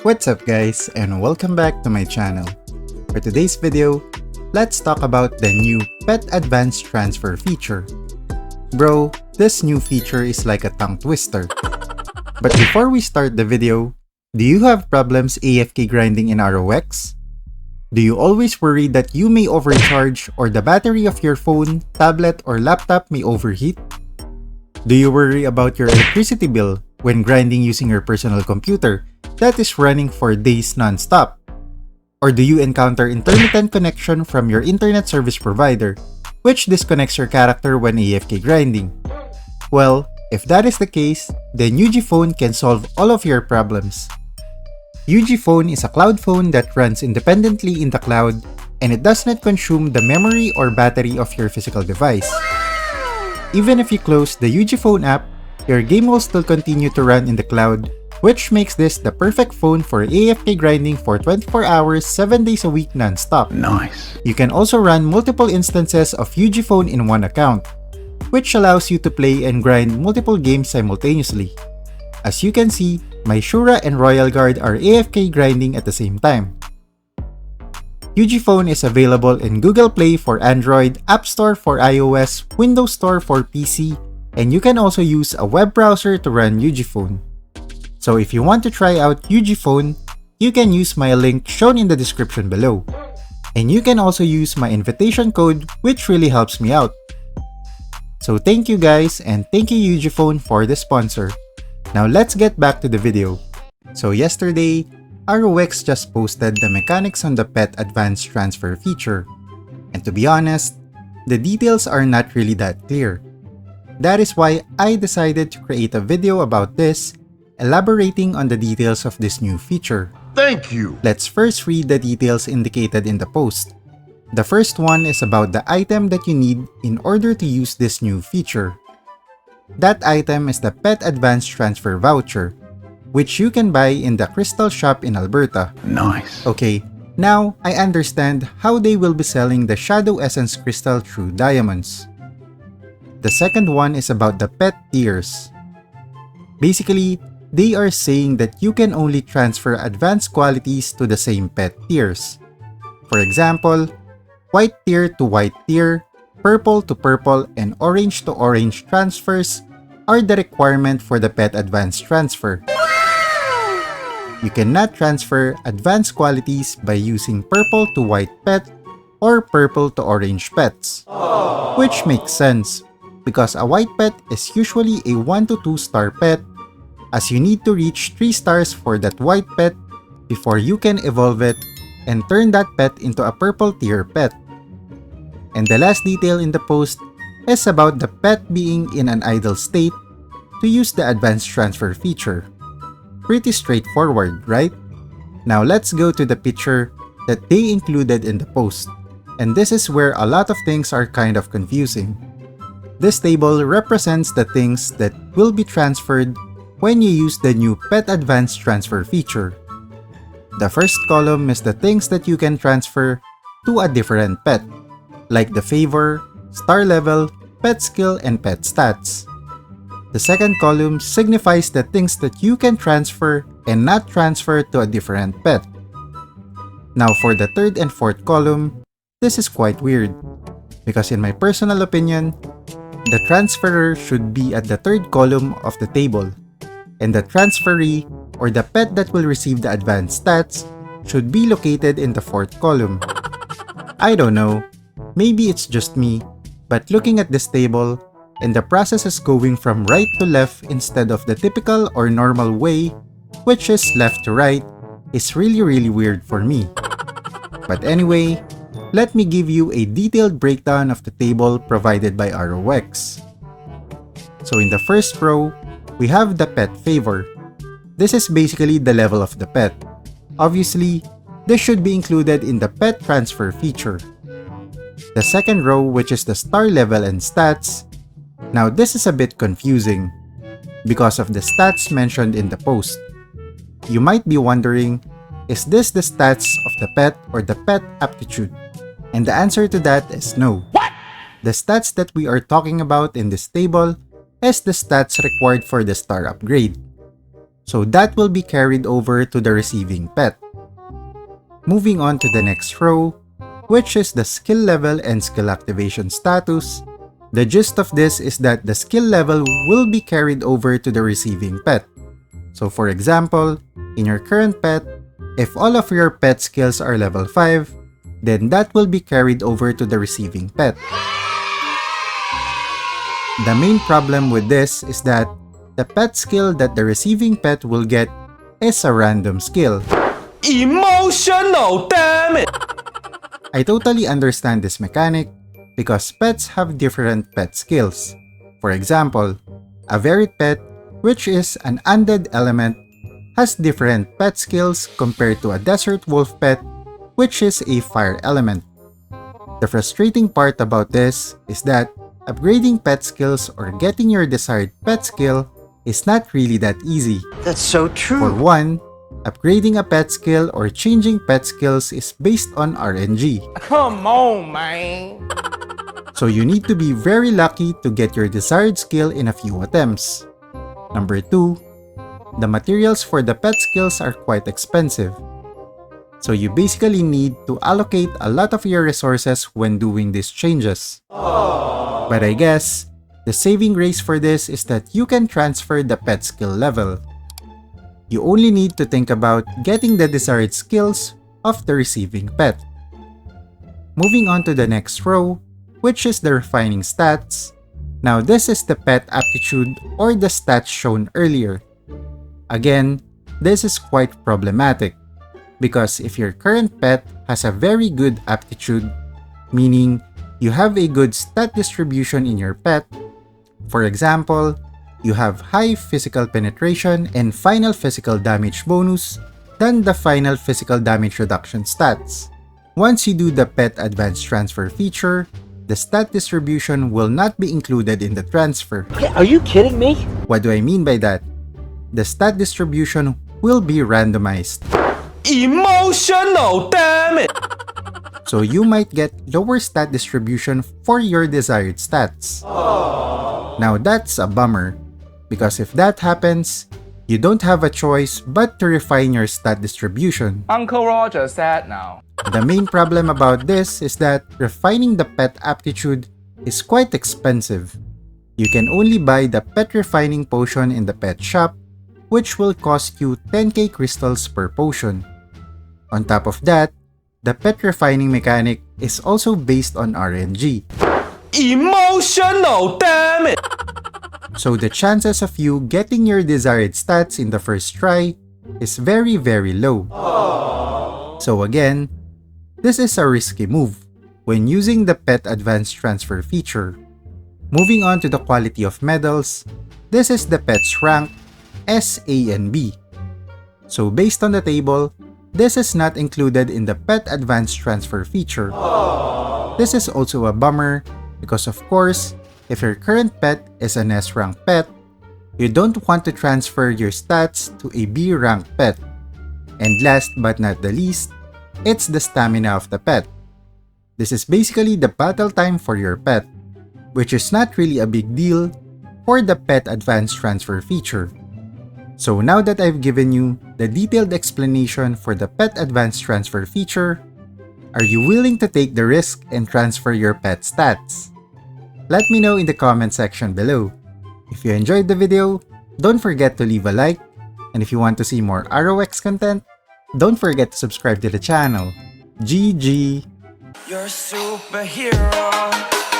What's up guys, and welcome back to my channel. For today's video, let's talk about the new Pet Advanced Transfer feature. Bro, this new feature is like a tongue twister. But before we start the video, do you have problems AFK grinding in ROX? Do you always worry that you may overcharge or the battery of your phone, tablet, or laptop may overheat? Do you worry about your electricity bill when grinding using your personal computer that is running for days non-stop? Or do you encounter intermittent connection from your internet service provider, which disconnects your character when AFK grinding? Well, if that is the case, then UgPhone can solve all of your problems. UgPhone is a cloud phone that runs independently in the cloud, and it does not consume the memory or battery of your physical device. Even if you close the UgPhone app, your game will still continue to run in the cloud, which makes this the perfect phone for AFK grinding for 24 hours, 7 days a week non-stop. Nice. You can also run multiple instances of UgPhone in one account, which allows you to play and grind multiple games simultaneously. As you can see, my Shura and Royal Guard are AFK grinding at the same time. UgPhone is available in Google Play for Android, App Store for iOS, Windows Store for PC, and you can also use a web browser to run UgPhone. So if you want to try out UgPhone, you can use my link shown in the description below. And you can also use my invitation code, which really helps me out. So thank you guys, and thank you UgPhone for the sponsor. Now let's get back to the video. So yesterday, ROX just posted the mechanics on the Pet Advanced Transfer feature. And to be honest, the details are not really that clear. That is why I decided to create a video about this, elaborating on the details of this new feature. Thank you. Let's first read the details indicated in the post. The first one is about the item that you need in order to use this new feature. That item is the Pet Advanced Transfer voucher, which you can buy in the Crystal Shop in Alberta. Nice. Okay, now I understand how they will be selling the Shadow Essence Crystal through diamonds. The second one is about the pet tiers. Basically, they are saying that you can only transfer advanced qualities to the same pet tiers. For example, white tier to white tier, purple to purple, and orange to orange transfers are the requirement for the Pet Advanced Transfer. You cannot transfer advanced qualities by using purple to white pet or purple to orange pets. Which makes sense, because a white pet is usually a 1 to 2 star pet, as you need to reach 3 stars for that white pet before you can evolve it and turn that pet into a purple tier pet. And the last detail in the post is about the pet being in an idle state to use the Advanced Transfer feature. Pretty straightforward, right? Now let's go to the picture that they included in the post. And this is where a lot of things are kind of confusing. This table represents the things that will be transferred when you use the new Pet Advanced Transfer feature. The first column is the things that you can transfer to a different pet, like the favor, star level, pet skill, and pet stats. The second column signifies the things that you can transfer and not transfer to a different pet. Now for the third and fourth column, this is quite weird, because in my personal opinion, the transferer should be at the third column of the table, and the transferee, or the pet that will receive the advanced stats, should be located in the fourth column. I don't know, maybe it's just me, but looking at this table, and the process is going from right to left instead of the typical or normal way, which is left to right, is really weird for me. But anyway, let me give you a detailed breakdown of the table provided by ROX. So in the first row, we have the pet favor. This is basically the level of the pet. Obviously, this should be included in the pet transfer feature. The second row, which is the star level and stats. Now this is a bit confusing because of the stats mentioned in the post. You might be wondering, is this the stats of the pet or the pet aptitude? And the answer to that is no. What? The stats that we are talking about in this table is the stats required for the star upgrade. So that will be carried over to the receiving pet. Moving on to the next row, which is the skill level and skill activation status. The gist of this is that the skill level will be carried over to the receiving pet. So for example, in your current pet, if all of your pet skills are level 5, then that will be carried over to the receiving pet. The main problem with this is that the pet skill that the receiving pet will get is a random skill. Emotional, damn it! I totally understand this mechanic because pets have different pet skills. For example, a varied pet, which is an undead element, has different pet skills compared to a desert wolf pet, which is a fire element. The frustrating part about this is that upgrading pet skills or getting your desired pet skill is not really that easy. That's so true. For one, upgrading a pet skill or changing pet skills is based on RNG. Come on, man. So you need to be very lucky to get your desired skill in a few attempts. Number 2, the materials for the pet skills are quite expensive. So you basically need to allocate a lot of your resources when doing these changes. But I guess, the saving grace for this is that you can transfer the pet skill level. You only need to think about getting the desired skills of the receiving pet. Moving on to the next row, which is the refining stats. Now this is the pet aptitude or the stats shown earlier. Again, this is quite problematic because if your current pet has a very good aptitude, meaning you have a good stat distribution in your pet, for example, you have high physical penetration and final physical damage bonus than the final physical damage reduction stats. Once you do the pet advanced transfer feature, the stat distribution will not be included in the transfer. Are you kidding me? What do I mean by that? The stat distribution will be randomized. Emotional, damn it! So you might get lower stat distribution for your desired stats. Now that's a bummer, because if that happens, you don't have a choice but to refine your stat distribution. Uncle Roger said now. The main problem about this is that refining the pet aptitude is quite expensive. You can only buy the pet refining potion in the pet shop, which will cost you 10k crystals per potion. On top of that, the pet refining mechanic is also based on RNG. Emotional, damn it! So the chances of you getting your desired stats in the first try is very low. So again, this is a risky move when using the pet advanced transfer feature. Moving on to the quality of medals, this is the pet's rank S, A, and B. So based on the table, this is not included in the pet advanced transfer feature. This is also a bummer because of course, if your current pet is an S rank pet, you don't want to transfer your stats to a B rank pet. And last but not the least, it's the stamina of the pet. This is basically the battle time for your pet, which is not really a big deal for the pet advanced transfer feature. So now that I've given you the detailed explanation for the pet advanced transfer feature, are you willing to take the risk and transfer your pet stats? Let me know in the comment section below. If you enjoyed the video, don't forget to leave a like, and if you want to see more ROX content, don't forget to subscribe to the channel. GG! You're a superhero.